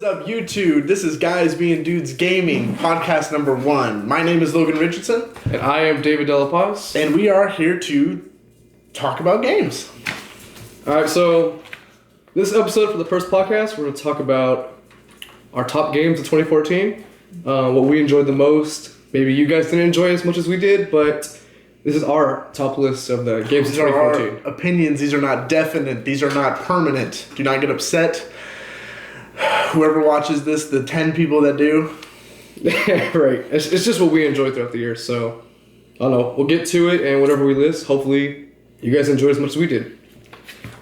What's up, YouTube? This is Guys Being Dudes Gaming, podcast number 1. My name is Logan Richardson. And I am David Delapaz. And we are here to talk about games. Alright, so this episode for the first podcast, we're going to talk about our top games of 2014, what we enjoyed the most. Maybe you guys didn't enjoy as much as we did, but this is our top list of the games of 2014. These are our opinions. These are not definite. These are not permanent. Do not get upset. Whoever watches this, the 10 people that do. Right. It's just what we enjoyed throughout the year. So, I don't know. We'll get to it, and whatever we list, hopefully you guys enjoyed as much as we did.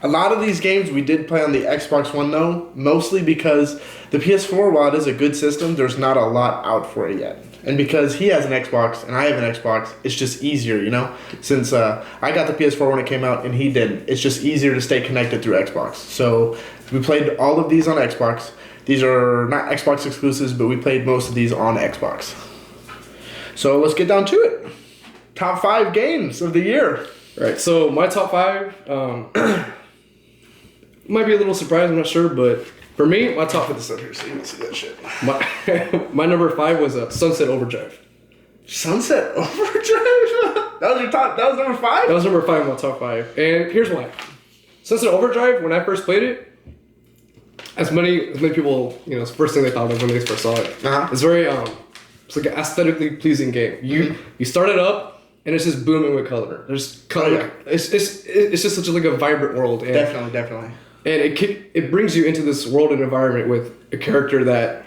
A lot of these games we did play on the Xbox One, though, mostly because the PS4, while it is a good system, there's not a lot out for it yet. And because he has an Xbox and I have an Xbox, it's just easier, you know? Since I got the PS4 when it came out and he didn't, it's just easier to stay connected through Xbox. So we played all of these on Xbox. These are not Xbox exclusives, but we played most of these on Xbox. So let's get down to it. Top 5 games of the year. Right, so my top 5 might be a little surprised, I'm not sure, but for me, my top... Put this up here so you can see that shit. My number 5 was Sunset Overdrive. Sunset Overdrive? That was your top... That was number 5? That was number 5 in my top 5. And here's why. Sunset Overdrive, when I first played it, as many people, you know, it's the first thing they thought of when they first saw it. Uh-huh. It's very, it's like an aesthetically pleasing game. You start it up, and it's just booming with color. There's color. Yeah. It's just such a vibrant world. And, Definitely. And it brings you into this world and environment with a character that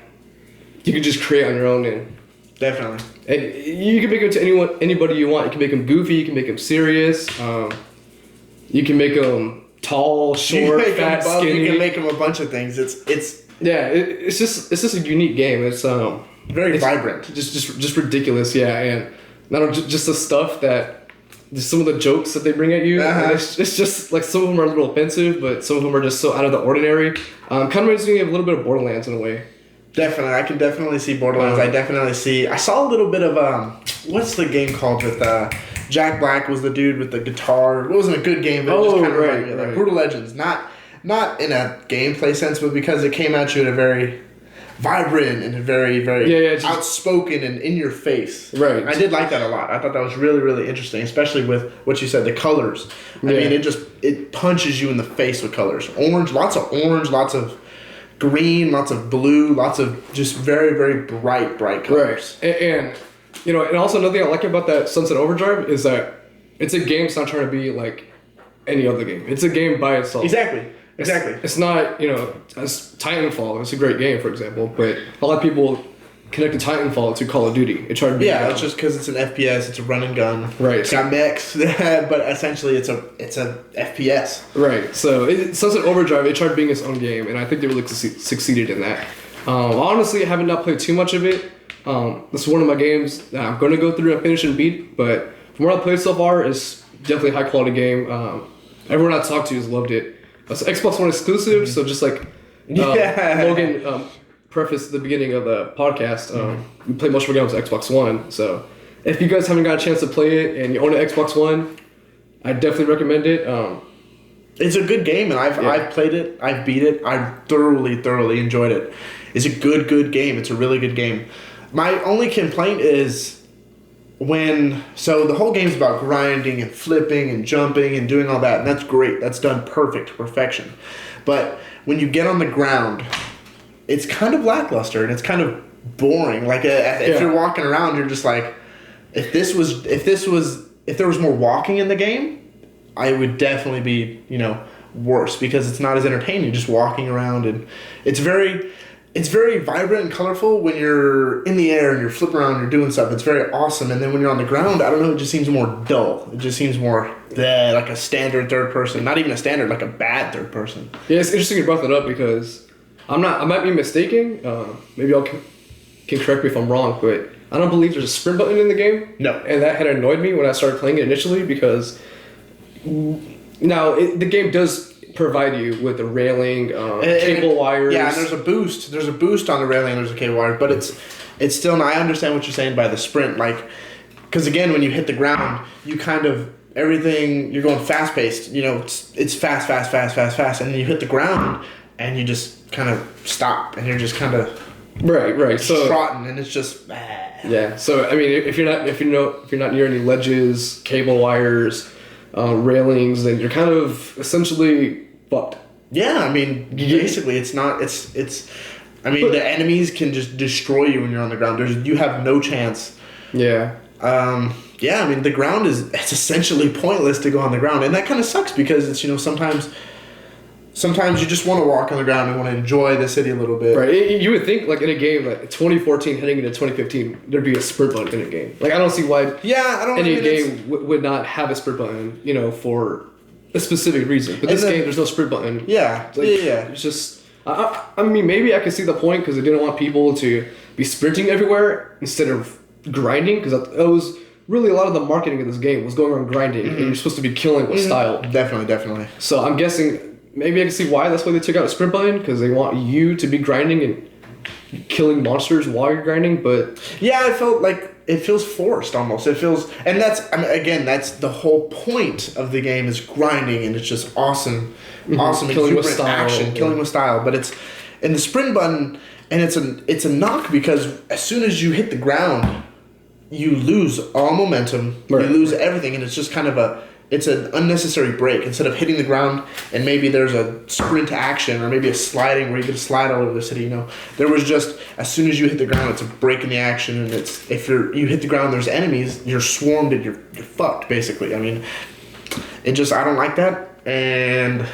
you can just create on your own. And Definitely. And you can make him to anybody you want. You can make him goofy. You can make him serious. You can make him tall, short, fat, skinny. You can make him a bunch of things. It's just a unique game. It's very vibrant. Just ridiculous. Yeah, and not only just the stuff that. Just some of the jokes that they bring at you, uh-huh. It's just like some of them are a little offensive, but some of them are just so out of the ordinary. Kind of reminds me of a little bit of Borderlands in a way. Definitely, I can definitely see Borderlands. I saw a little bit of what's the game called with Jack Black was the dude with the guitar. It wasn't a good game, but it just kind of reminded me of that. Brutal Legends, not in a gameplay sense, but because it came at you in a very vibrant and very outspoken and in your face. Right. I did like that a lot. I thought that was really, really interesting, especially with what you said, the colors. I mean, it punches you in the face with colors. Orange, lots of green, lots of blue, lots of just very, very bright colors. Right. And you know, and also another thing I like about that Sunset Overdrive is that it's a game that's not trying to be like any other game. It's a game by itself. Exactly. It's not, you know, as Titanfall. It's a great game, for example, but a lot of people connect to Titanfall to Call of Duty. It tried to be it's just because it's an FPS. It's a run and gun. Right. It's got mechs, but essentially it's a FPS. Right. So Sunset Overdrive, it tried being its own game, and I think they really succeeded in that. Honestly, I haven't not played too much of it. This is one of my games that I'm going to go through and finish and beat, but from what I've played so far, it's definitely a high quality game. Everyone I talked to has loved it. It's Xbox One exclusive, so just like Logan prefaced at the beginning of the podcast, we play most of our games on Xbox One. So if you guys haven't got a chance to play it and you own an Xbox One, I definitely recommend it. It's a good game, and I've played it, I've beat it, I thoroughly enjoyed it. It's a good game. It's a really good game. My only complaint is so the whole game's about grinding and flipping and jumping and doing all that, and that's great. That's done perfect to perfection. But when you get on the ground, it's kind of lackluster and it's kind of boring. Like if you're walking around, you're just like, if there was more walking in the game, I would definitely be, you know, worse because it's not as entertaining just walking around, and it's very vibrant and colorful when you're in the air and you're flipping around and you're doing stuff. It's very awesome. And then when you're on the ground, I don't know, it just seems more dull. It just seems more like a standard third person. Not even a standard, like a bad third person. Yeah, it's interesting you brought that up because I might be mistaken. Maybe y'all can correct me if I'm wrong, but I don't believe there's a sprint button in the game. No. And that had annoyed me when I started playing it initially because now the game does provide you with a railing, cable wires. Yeah, and there's a boost. There's a boost on the railing. There's a cable wire, but it's still not. I understand what you're saying by the sprint, like, because again, when you hit the ground, you kind of you're going fast paced. You know, it's fast, and then you hit the ground, and you just kind of stop, and you're just kind of right. So trotting, and it's just yeah. So I mean, if you're not near any ledges, cable wires, railings, then you're kind of essentially fucked. Yeah, I mean, basically, it's not. It's. I mean, the enemies can just destroy you when you're on the ground. You have no chance. Yeah. Yeah, I mean, the ground it's essentially pointless to go on the ground, and that kind of sucks because it's sometimes you just want to walk on the ground and want to enjoy the city a little bit. Right. You would think like in a game like 2014 heading into 2015 there'd be a sprint button in a game. Like I don't see why. Yeah, I don't. Any game would not have a sprint button, for a specific reason. But this game, there's no sprint button. Yeah. Yeah. It's just. I mean, maybe I could see the point because they didn't want people to be sprinting everywhere instead of grinding because it was really a lot of the marketing of this game was going on grinding and you're supposed to be killing with style. Definitely. So I'm guessing maybe I can see why that's why they took out a sprint button because they want you to be grinding and killing monsters while you're grinding. But yeah, it felt like it feels forced almost. It feels, and that's that's the whole point of the game is grinding, and it's just awesome, killing with style, killing with style. But it's in the sprint button, and it's a knock because as soon as you hit the ground, you lose all momentum, you lose everything, and it's just kind of it's an unnecessary break. Instead of hitting the ground and maybe there's a sprint action or maybe a sliding where you can slide all over the city, there was just, as soon as you hit the ground, it's a break in the action, and it's, if you hit the ground, there's enemies, you're swarmed and you're fucked, basically. I mean, I don't like that, and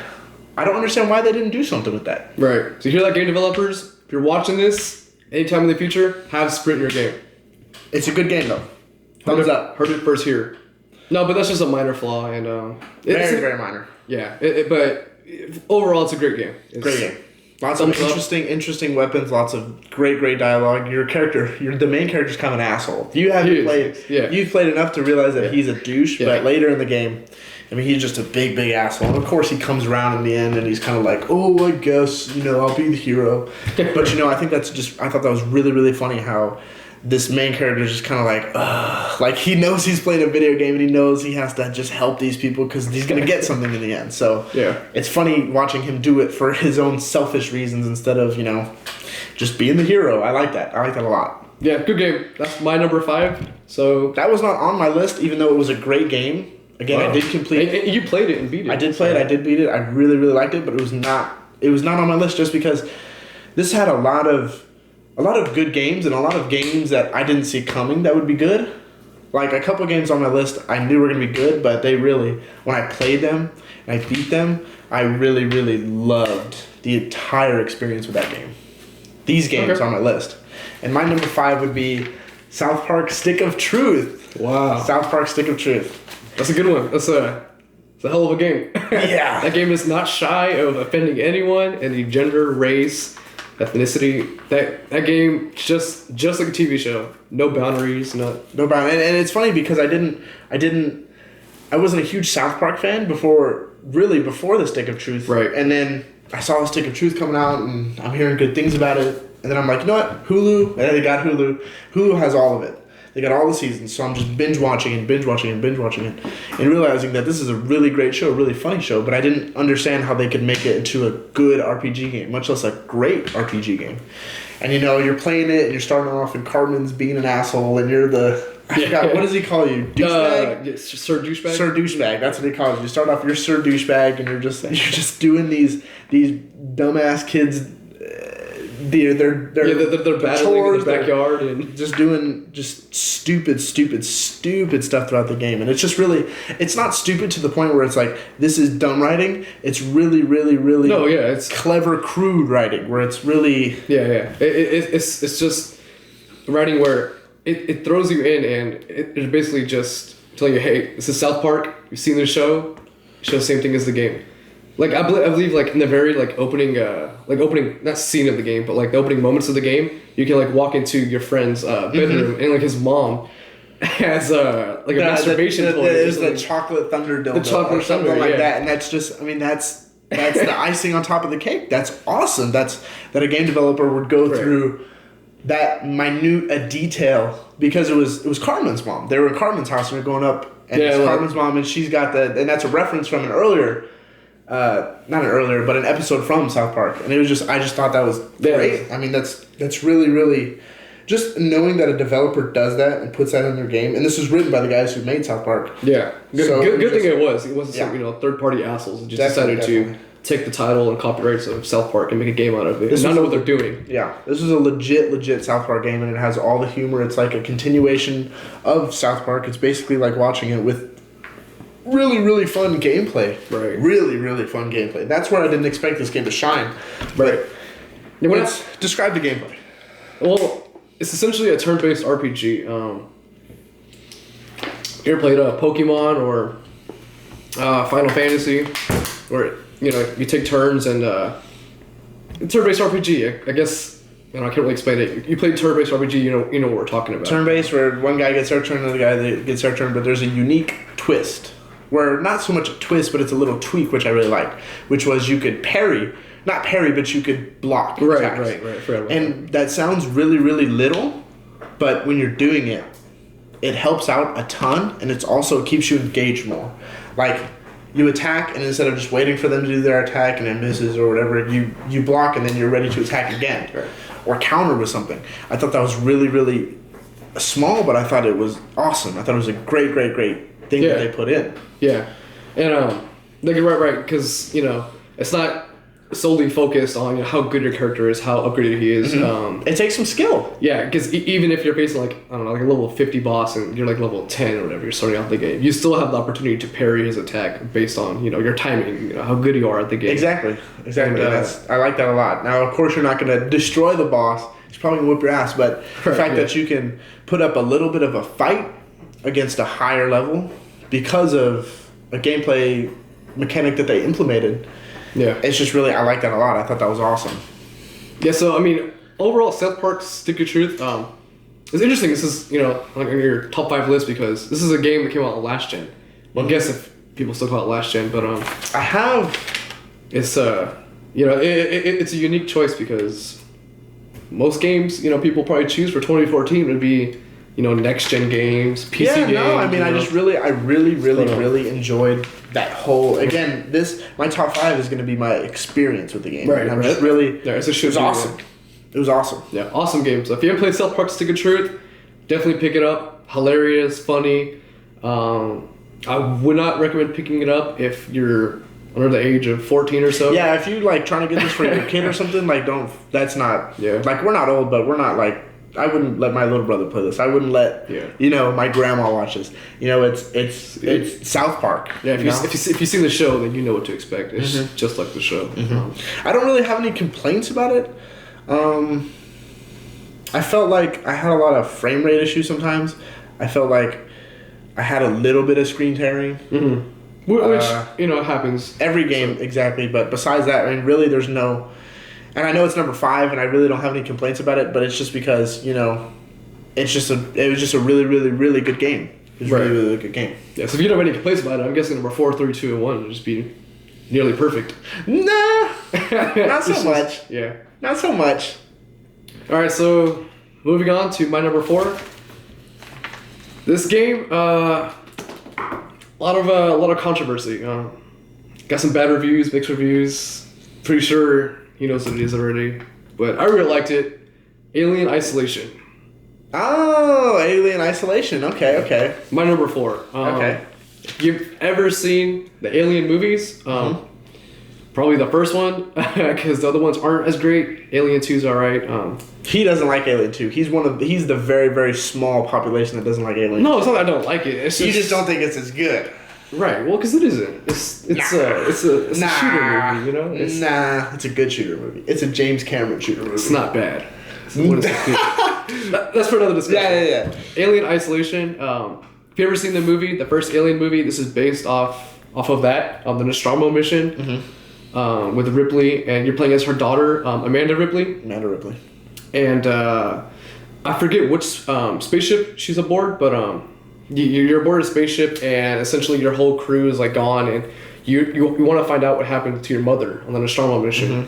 I don't understand why they didn't do something with that. Right. So you hear that, game developers? If you're watching this, anytime in the future, have sprint in your game. It's a good game, though. Thumbs up. Heard it first here. No, but that's just a minor flaw, and very minor. Yeah, but overall, it's a great game. Great game. Lots of interesting weapons. Lots of great dialogue. Your character, the main character's kind of an asshole. You haven't played. Yeah. You've played enough to realize that he's a douche. Yeah. But later in the game, I mean, he's just a big asshole. And of course, he comes around in the end, and he's kind of like, oh, I guess I'll be the hero. But I think I thought that was really funny how this main character is just kind of like, ugh. Like, he knows he's playing a video game and he knows he has to just help these people because he's going to get something in the end. So, yeah, it's funny watching him do it for his own selfish reasons instead of, just being the hero. I like that. I like that a lot. Yeah, good game. That's my number 5. So that was not on my list, even though it was a great game. Again, I did complete it. You played it and beat it. I did play it. I did beat it. I really liked it, but it was not on my list just because this had a lot of good games and a lot of games that I didn't see coming that would be good. Like a couple games on my list I knew were going to be good, but they really, when I played them and I beat them, I really loved the entire experience with that game. These games on my list. And my number 5 would be South Park Stick of Truth. Wow. South Park Stick of Truth. That's a good one. It's a hell of a game. Yeah. That game is not shy of offending anyone, any gender, race, ethnicity. That game just like a TV show. No boundaries. No boundaries. And it's funny because I wasn't a huge South Park fan before the Stick of Truth. Right. And then I saw the Stick of Truth coming out and I'm hearing good things about it. And then I'm like, you know what? Hulu. And they got Hulu. Hulu has all of it. They got all the seasons. So I'm just binge watching it and realizing that this is a really great show, a really funny show, but I didn't understand how they could make it into a good RPG game, much less a great RPG game. And you're playing it and you're starting off and Cartman's being an asshole and you're I forgot, what does he call you? Douchebag? Sir Douchebag? Sir Douchebag, that's what he calls you. You start off, you're Sir Douchebag and you're just doing these dumbass kids. They're battling in the backyard and just doing stupid stuff throughout the game, and it's just really, it's not stupid to the point where it's like this is dumb writing. It's really it's clever, crude writing where it's really it's just writing where it throws you in and it's basically just telling you, hey, this is South Park. You've seen the show. Show the same thing as the game. Like I believe like in the very opening not scene of the game, but like the opening moments of the game, you can walk into your friend's bedroom and his mom has a masturbation toy. There's the chocolate thunder dildo. The chocolate thunder, like that, and that's just that's the icing on top of the cake. That's awesome. That a game developer would go through that minute a detail because it was Carmen's mom. They were in Carmen's house and they're going up, and it's Carmen's mom, and she's got and that's a reference from an earlier not an earlier, but an episode from South Park, and it was I just thought that was great. I mean, that's really, really, just knowing that a developer does that and puts that in their game, and this was written by the guys who made South Park. Yeah, good thing it was. It wasn't yeah. some third party assholes that just decided to take the title and copyrights of South Park and make a game out of it. And not know what they're doing. Yeah, this was a legit South Park game, and it has all the humor. It's like a continuation of South Park. It's basically like watching it with really, really fun gameplay. Right. Really, really fun gameplay. That's where I didn't expect this game to shine. Right. Let's describe the gameplay. Well, it's essentially a turn-based RPG. You ever played Pokemon or Final Fantasy, where you take turns and it's turn-based RPG. I guess I can't really explain it. You played turn-based RPG, you know what we're talking about. Turn-based, where one guy gets their turn, another guy gets their turn, but there's a unique twist. Where not so much a twist, but it's a little tweak, which I really liked, which was you could not parry, but you could block. Right. And that sounds really, really little, but when you're doing it, it helps out a ton, and it keeps you engaged more. Like, you attack, and instead of just waiting for them to do their attack and it misses or whatever, you block, and then you're ready to attack again. Right. Or counter with something. I thought that was really, really small, but I thought it was awesome. I thought it was a great thing that they put in. Yeah. And you're right, because, it's not solely focused on how good your character is, how upgraded he is. It takes some skill. Yeah, because even if you're facing like a level 50 boss and you're like level 10 or whatever, you're starting out the game, you still have the opportunity to parry his attack based on your timing, how good you are at the game. Exactly. And, I like that a lot. Now, of course, you're not going to destroy the boss. He's probably going to whip your ass, but the fact that you can put up a little bit of a fight against a higher level because of a gameplay mechanic that they implemented. Yeah. It's just really, I like that a lot. I thought that was awesome. Yeah, so, overall, South Park Stick of Truth, it's interesting. This is, on your top 5 list because this is a game that came out last gen. Well, I guess if people still call it last gen, but, I have... It's, it's a unique choice because most games, people probably choose for 2014 would be, next gen games, PC games. Yeah, no, I really enjoyed that whole. Again, my top 5 is going to be my experience with the game. Right, I'm just really. Yeah, it was awesome. It was awesome. Yeah, awesome game. So if you haven't played South Park Stick of Truth, definitely pick it up. Hilarious, funny. I would not recommend picking it up if you're under the age of 14 or so. Yeah, if you trying to get this for your kid or something, don't. That's not. Yeah. We're not old, but we're not I wouldn't let my little brother play this. I wouldn't let my grandma watch this. It's South Park. Yeah, if you see the show, then you know what to expect. It's just like the show. I don't really have any complaints about it. I felt like I had a lot of frame rate issues sometimes. I felt like I had a little bit of screen tearing. Which happens. Every game, exactly. But besides that, really there's no... And I know it's number 5, and I really don't have any complaints about it, but it's just because, it was just a really, really, really good game. It was really, really good game. Yeah, so if you don't have any complaints about it, I'm guessing number 4, 3, 2, and 1 would just be nearly perfect. Nah, not so much. Yeah. Not so much. Alright, so moving on to my number 4. This game, a lot of controversy. Got some bad reviews, mixed reviews. Pretty sure he knows what it is already, but I really liked it. Alien Isolation. Oh, Alien Isolation. Okay. My number 4. Okay. If you've ever seen the Alien movies, probably the first one, because the other ones aren't as great. Alien 2's alright. He doesn't like Alien 2. He's the very, very small population that doesn't like Alien. No, it's not that I don't like it. It's you just don't think it's as good. Right. Well, because it isn't. It's a shooter movie. It's a good shooter movie. It's a James Cameron shooter movie. It's not bad. That's for another discussion. Yeah. Alien Isolation. If you ever seen the movie, the first Alien movie, this is based off of that, the Nostromo mission, with Ripley, and you're playing as her daughter, Amanda Ripley. And I forget which spaceship she's aboard, but you're aboard a spaceship, and essentially your whole crew is gone, and you want to find out what happened to your mother on the Nostromo mission,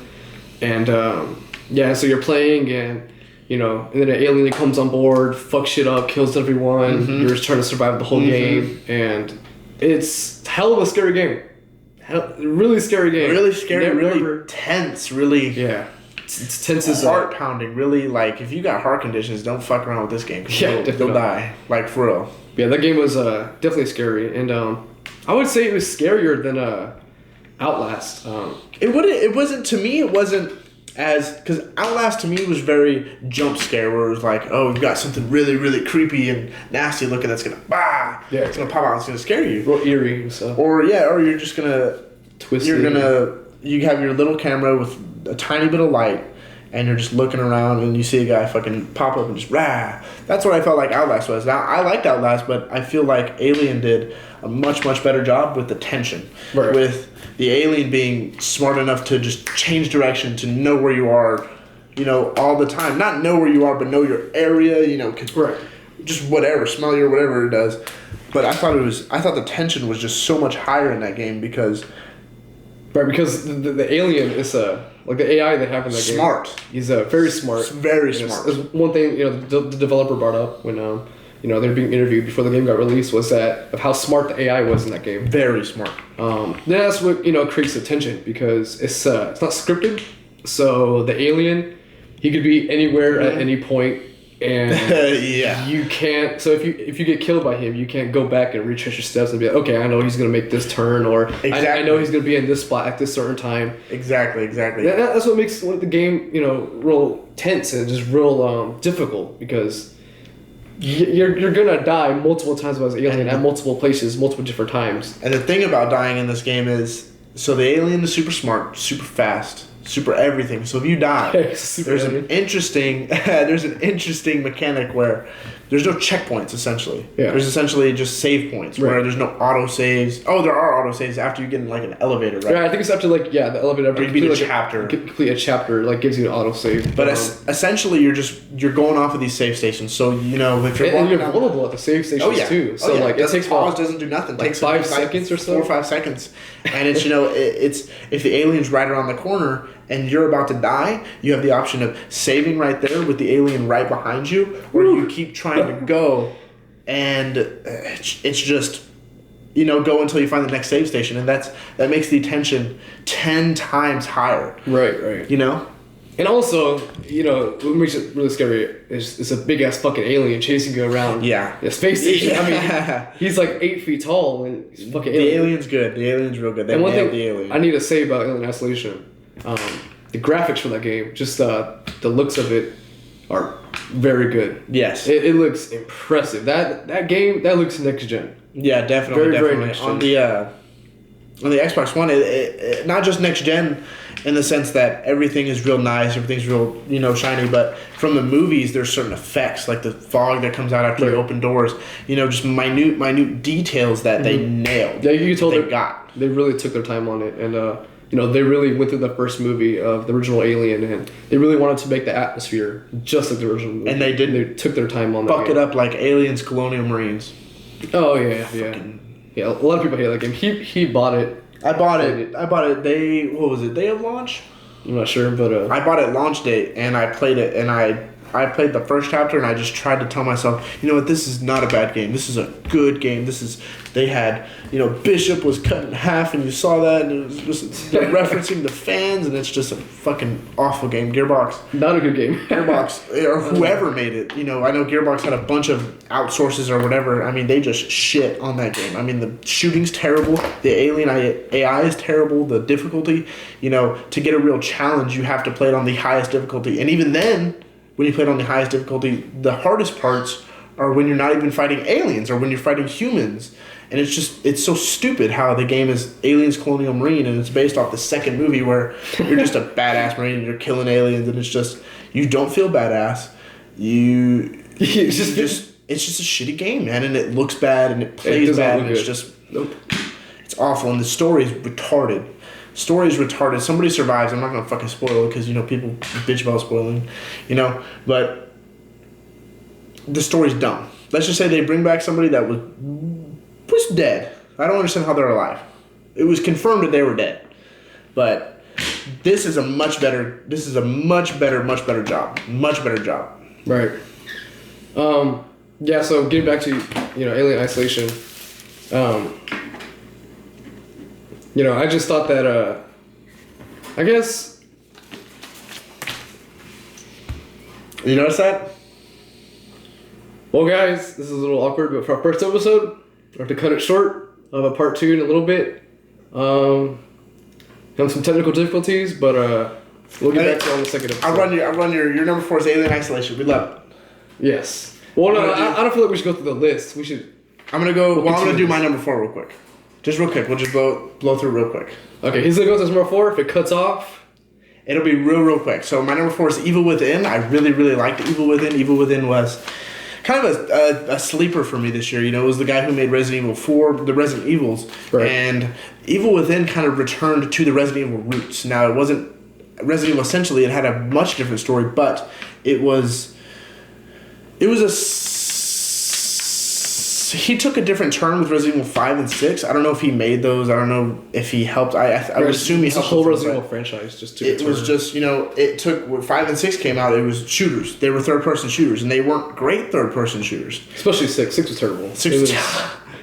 and so you're playing, and and then an alien comes on board, fucks shit up, kills everyone. You're just trying to survive the whole game, and it's hell of a scary game. Really scary game. Really scary, really Never- tense, really Yeah. It's tense as heart pounding. Really, like if you got heart conditions, don't fuck around with this game. 'Cause Yeah, you'll definitely. die. Like for real. Yeah, that game was definitely scary, and I would say it was scarier than Outlast. It wasn't to me. It wasn't as because Outlast to me was very jump scare, where it was like, oh, you've got something really, really creepy and nasty looking that's gonna Yeah. it's gonna pop out, it's gonna scare you. Real eerie and stuff. Or you're just gonna Twisted. you have your little camera with a tiny bit of light, and you're just looking around and you see a guy fucking pop up and just rah. That's what I felt like Outlast was. Now I liked Outlast, but I feel like Alien did a much better job with the tension, Right. with the alien being smart enough to just change direction, to know where you are, all the time. Not know where you are, but know your area. Right. Just whatever, smell you or whatever it does. But I thought the tension was just so much higher in that game because Right, because the alien is like the AI they have in that smart. game. He's very smart. Very And smart. It's one thing the developer brought up when they were being interviewed before the game got released was that of how smart the AI was in that game. Very smart. Then that's what creates the tension because it's not scripted. So the alien, he could be anywhere at any point, and Yeah. you can't. So if you get killed by him, you can't go back and retrace your steps and be like, okay, I know he's gonna make this turn, or I Exactly. know he's gonna be in this spot at this certain time. Exactly. That's what makes the game real tense and just real difficult because. You're gonna die multiple times as an alien at multiple places, multiple different times. And the thing about dying in this game is, so the alien is super smart, super fast, super everything. So if you die, Super there's alien. an interesting mechanic where there's no checkpoints essentially. Yeah. There's essentially just save points where Right. there's no auto saves. Oh, there are auto saves after you get in like an elevator, right? Yeah, I think it's after the elevator. Or you beat a chapter. Complete a chapter gives you an autosave. But essentially, you're going off of these save stations. So if you're and walking you're down- vulnerable at the save stations too. So it Doesn't takes pause, about doesn't do nothing. like Takes 5 seconds or so. 4 or 5 seconds, and it's it's if the alien's right around the corner and you're about to die, you have the option of saving right there with the alien right behind you, or you keep trying to go, and it's just go until you find the next save station, and that makes the tension 10 times higher. Right. And also, what makes it really scary is a big ass fucking alien chasing you around. Yeah. A space station. Yeah. I mean, he's like 8 feet tall and he's fucking The alien. alien's good. The alien's real good. They And one nailed thing the alien. I need to say about Alien Isolation, the graphics for that game, just the looks of it are very good. Yes. It looks impressive. That game, that looks next gen. Yeah, definitely, Very, very definitely. next On the Xbox One, it not just next gen in the sense that everything is real nice, everything's real, shiny, but from the movies, there's certain effects like the fog that comes out after you Right. open doors, just minute details that they nailed. Yeah, you told they they got. They really took their time on it, and they really went through the first movie of the original Alien, and they really wanted to make the atmosphere just like the original movie. And they did. They took their time on that. Fuck it up like Aliens, Colonial Marines. Oh yeah. Yeah, a lot of people hate that game. He bought it. I bought it. What was it? Day of launch? I'm not sure, but I bought it launch date, and I played it, and I played the first chapter, and I just tried to tell myself, you know what, this is not a bad game. This is a good game. They had, Bishop was cut in half, and you saw that, and it was just referencing the fans, and it's just a fucking awful game. Gearbox, not a good game. or whoever made it, I know Gearbox had a bunch of outsources or whatever. I mean, they just shit on that game. I mean, the shooting's terrible. The alien AI is terrible. The difficulty, to get a real challenge, you have to play it on the highest difficulty. And even then, when you play it on the highest difficulty, the hardest parts are when you're not even fighting aliens or when you're fighting humans. And it's so stupid how the game is Aliens Colonial Marine, and it's based off the second movie where you're just a badass Marine and you're killing aliens, and it's just, you don't feel badass. It's just a shitty game, man, and it looks bad and it plays bad, and it's just, nope. It's awful, and the story is retarded. Somebody survives. I'm not gonna fucking spoil it because people bitch about spoiling, But the story's dumb. Let's just say they bring back somebody that was dead. I don't understand how they're alive. It was confirmed that they were dead, but this is a much better job. Much better job. Right. Yeah. So getting back to Alien Isolation. I just thought that, I guess. You notice that? Well, guys, this is a little awkward, but for our first episode, I have to cut it short. I'll have a part 2 in a little bit. Have some technical difficulties, but we'll get back to it on the second episode. I'll run your number 4 is Alien Isolation. We love it. Yes. Well, no, I don't feel like we should go through the list. We should. I'm gonna do my number 4 real quick. Just real quick. We'll just blow through real quick. Okay, he's gonna go to his number 4. If it cuts off, it'll be real quick. So my number 4 is Evil Within. I really liked Evil Within. Evil Within was kind of a sleeper for me this year. It was the guy who made Resident Evil 4, the Resident Evils, right. And Evil Within kind of returned to the Resident Evil roots. Now, it wasn't Resident Evil essentially. It had a much different story, but it was he took a different turn with Resident Evil 5 and 6. I don't know if he made those. I don't know if he helped. I would assume he helped. The whole Resident Evil franchise just took a turn. It was just, it took, when 5 and 6 came out, it was shooters. They were third-person shooters, and they weren't great third-person shooters. Especially 6. 6 was terrible. 6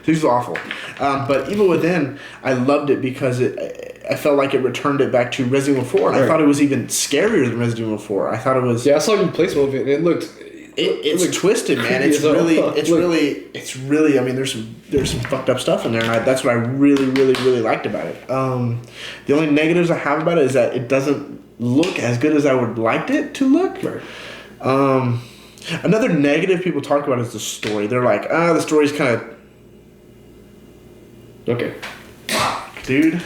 was awful. But Evil Within, I loved it because I felt like it returned it back to Resident Evil 4, and I thought it was even scarier than Resident Evil 4. I thought it was... Yeah, I saw you play some of it, and it looked... It's twisted, man. It's really. I mean, there's some fucked up stuff in there, and that's what I really liked about it. The only negatives I have about it is that it doesn't look as good as I would liked it to look. Right. Another negative people talk about is the story. They're like, the story's kind of... Okay. Fuck, dude.